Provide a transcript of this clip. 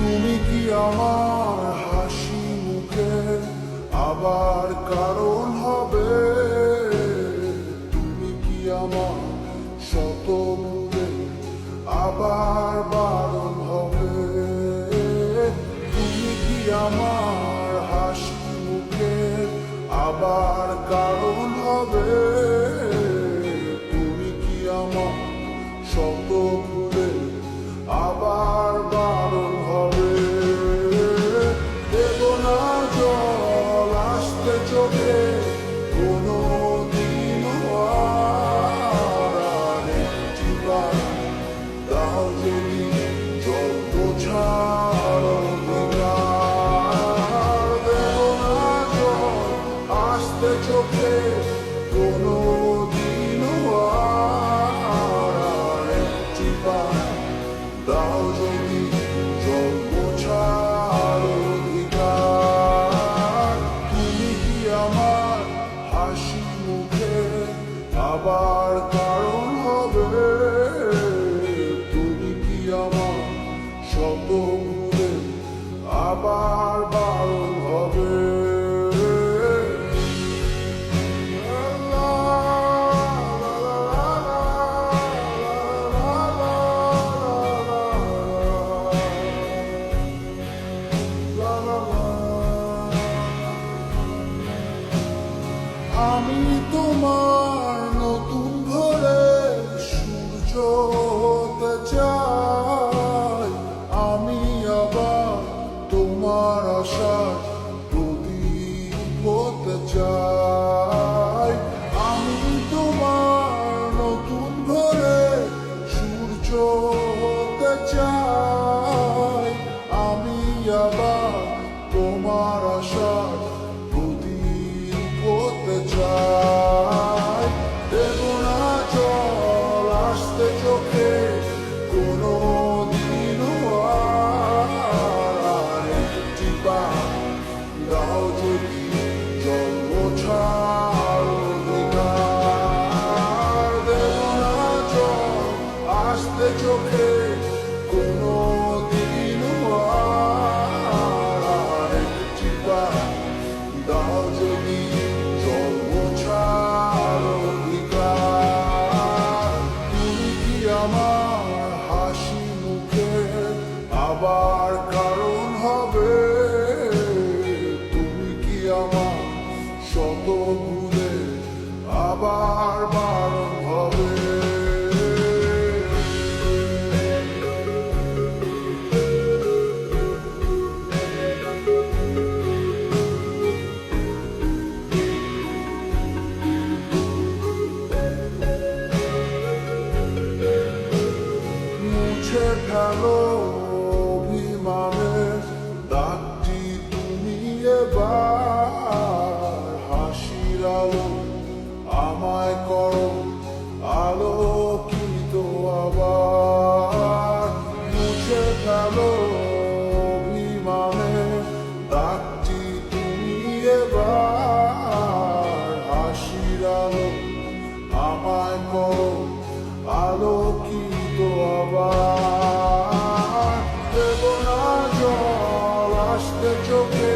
তুমি কি আমার হাসি মুখে আবার কারণ হবে? তুমি কি আমার শত ভুলে আবার বারণ হবে? তুমি কি আমার হাসি মুখে আবার কারণ হবে? তুমি কি আমার শত ভুলে আবার বারণ হবে? দেব না জল আসতে চোখে কোনো দিন, আর একটিবার দাও যদি জল বোঝার অধিকার। দেব না জল আসতে চোখে কোনো দিন, আর একটিবার দাও যদি জল বোঝার অধিকার। তুমি কি আমার হাসি মুখে আবার কারণ হবে? তুমি কি আমার শত ভুলে আবার বারণ হবে? আমি তোমার নতুন ঘরে সূর্য হতে চাই, আমি আবার তোমার আশার প্রদীপ হতে চাই। আমি তোমার নতুন ঘরে সূর্য হতে চাই, আমি আবার তোমার আশার হতে চাই। দেব না জল আসতে চোখে কোনো দিন, আর একটিবার দাও যদি জল বোঝার অধিকার। দেব না জল আসতে চোখে কোনো দিন, আর একটিবার দাও যদি জল বোঝার অধিকার। তুমি কি আমার হাসি মুখে আবার কারণ হবে? তুমি কি আমার শত ভুলে আবার বারণ হবে? মুছে ফেলো অভিমানের দাগটি তুমি এবার, হাসির আলো আমায় করো আলোকিত আবার। মুছে ফেলো অভিমানের দাগটি তুমি এবার, হাসির আলো আমায় করো আলোকিত আবার। দেব না জল আসতে চোখে